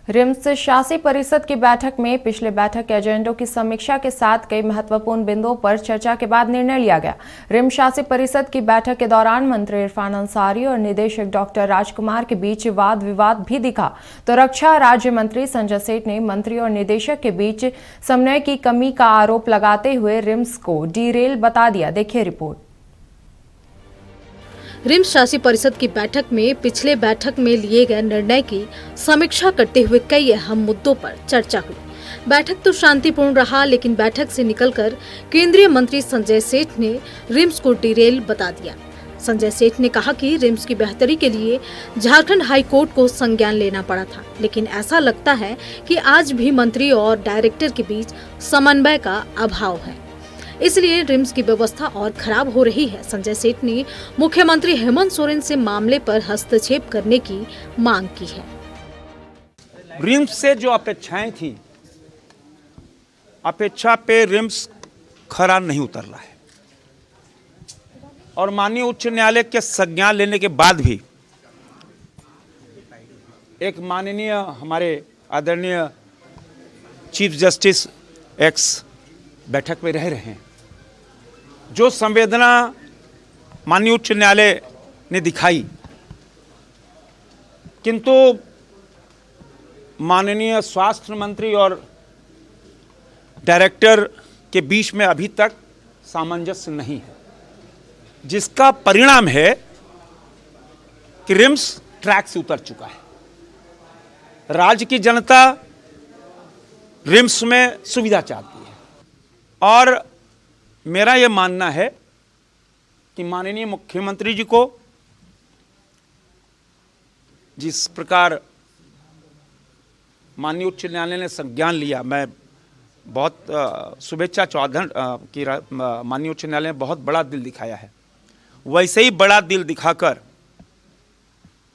RIMS शासी परिषद की बैठक में पिछले बैठक के एजेंडों की समीक्षा के साथ कई महत्वपूर्ण बिंदुओं पर चर्चा के बाद निर्णय लिया गया। रिम्स शासी परिषद की बैठक के दौरान मंत्री इरफान अंसारी और निदेशक डॉक्टर राजकुमार के बीच वाद विवाद भी दिखा, तो रक्षा राज्य मंत्री संजय सेठ ने मंत्री और निदेशक के बीच समन्वय की कमी का आरोप लगाते हुए रिम्स को डीरेल बता दिया। देखिए रिपोर्ट। रिम्स शासी परिषद की बैठक में पिछले बैठक में लिए गए निर्णय की समीक्षा करते हुए कई अहम मुद्दों पर चर्चा हुई। बैठक तो शांतिपूर्ण रहा, लेकिन बैठक से निकलकर केंद्रीय मंत्री संजय सेठ ने रिम्स को डीरेल बता दिया। संजय सेठ ने कहा कि रिम्स की बेहतरी के लिए झारखंड हाई कोर्ट को संज्ञान लेना पड़ा था, लेकिन ऐसा लगता है कि आज भी मंत्री और डायरेक्टर के बीच समन्वय का अभाव है, इसलिए रिम्स की व्यवस्था और खराब हो रही है। संजय सेठ ने मुख्यमंत्री हेमंत सोरेन से मामले पर हस्तक्षेप करने की मांग की है। रिम्स से जो अपेक्षाएं थी, अपेक्षा पे रिम्स खरा नहीं उतर रहा है और माननीय उच्च न्यायालय के संज्ञान लेने के बाद भी एक माननीय हमारे आदरणीय चीफ जस्टिस एक्स बैठक में रह रहे हैं, जो संवेदना माननीय उच्च न्यायालय ने दिखाई, किंतु माननीय स्वास्थ्य मंत्री और डायरेक्टर के बीच में अभी तक सामंजस्य नहीं है, जिसका परिणाम है कि रिम्स ट्रैक से उतर चुका है। राज्य की जनता रिम्स में सुविधा चाहती है और मेरा यह मानना है कि माननीय मुख्यमंत्री जी को जिस प्रकार माननीय उच्च न्यायालय ने संज्ञान लिया, मैं बहुत शुभेच्छा चौधरी की माननीय उच्च न्यायालय ने बहुत बड़ा दिल दिखाया है, वैसे ही बड़ा दिल दिखाकर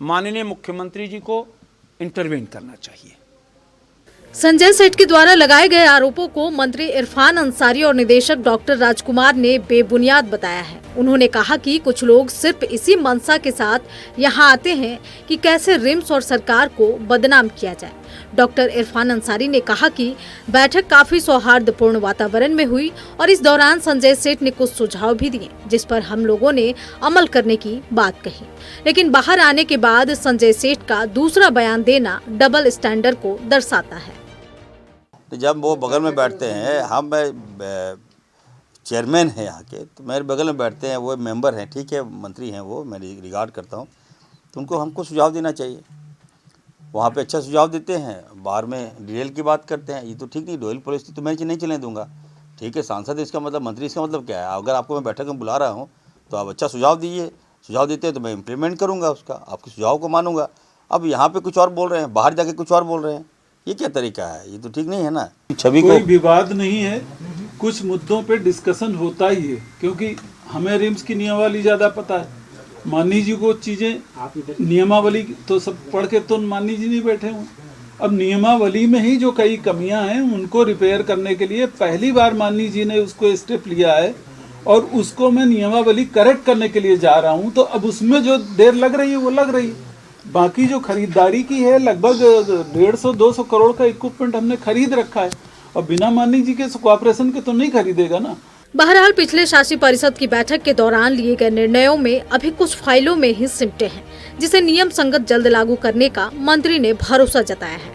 माननीय मुख्यमंत्री जी को इंटरवेन करना चाहिए। संजय सेठ के द्वारा लगाए गए आरोपों को मंत्री इरफान अंसारी और निदेशक डॉक्टर राजकुमार ने बेबुनियाद बताया है। उन्होंने कहा कि कुछ लोग सिर्फ इसी मंशा के साथ यहां आते हैं कि कैसे रिम्स और सरकार को बदनाम किया जाए। डॉक्टर इरफान अंसारी ने कहा कि बैठक काफी सौहार्दपूर्ण वातावरण में हुई और इस दौरान संजय सेठ ने कुछ सुझाव भी दिए, जिस पर हम लोगों ने अमल करने की बात कही, लेकिन बाहर आने के बाद संजय सेठ का दूसरा बयान देना डबल स्टैंडर्ड को दर्शाता है। जब वो बगल में बैठते हैं, हम चेयरमैन हैं यहाँ के, तो मेरे बगल में बैठते हैं, वो मेंबर हैं, ठीक है, मंत्री हैं, वो मैं रिगार्ड करता हूँ, तो उनको हमको सुझाव देना चाहिए। वहाँ पे अच्छा सुझाव देते हैं, बाहर में डीरेल की बात करते हैं, ये तो ठीक नहीं। डोयल पॉलिसी तो मैं नहीं चलने दूंगा, ठीक है। सांसद इसका मतलब, मंत्री इसका मतलब क्या है? अगर आपको मैं बैठक में बुला रहा हूँ तो आप अच्छा सुझाव दीजिए, सुझाव देते हैं तो मैं इम्प्लीमेंट करूँगा उसका, आपके सुझाव को मानूंगा। अब यहाँ पे कुछ और बोल रहे हैं, बाहर जाके कुछ और बोल रहे हैं, ये क्या तरीका है? ये तो ठीक नहीं है ना। छवि कोई विवाद नहीं है, कुछ मुद्दों पे डिस्कशन होता ही है, क्योंकि हमें रिम्स की नियमावली ज़्यादा पता है। माननीय जी को चीज़ें नियमावली तो सब पढ़ के तो माननीय जी नहीं बैठे हुए। अब नियमावली में ही जो कई कमियां हैं उनको रिपेयर करने के लिए पहली बार माननीय जी ने उसको स्टेप लिया है और उसको मैं नियमावली करेक्ट करने के लिए जा रहा हूं। तो अब उसमें जो देर लग रही है वो लग रही है। बाकी जो खरीदारी की है, लगभग 150-200 करोड़ का इक्विपमेंट हमने खरीद रखा है और बिना माननीय जी के कोऑपरेशन के तो नहीं खरीदेगा ना। बहरहाल पिछले शासी परिषद की बैठक के दौरान लिए गए निर्णयों में अभी कुछ फाइलों में ही सिमटे हैं, जिसे नियम संगत जल्द लागू करने का मंत्री ने भरोसा जताया है।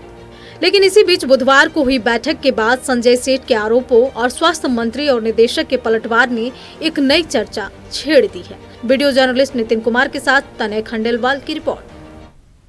लेकिन इसी बीच बुधवार को हुई बैठक के बाद संजय सेठ के आरोपों और स्वास्थ्य मंत्री और निदेशक के पलटवार ने एक नई चर्चा छेड़ दी है। वीडियो जर्नलिस्ट नितिन कुमार के साथ तनय खंडेलवाल की रिपोर्ट।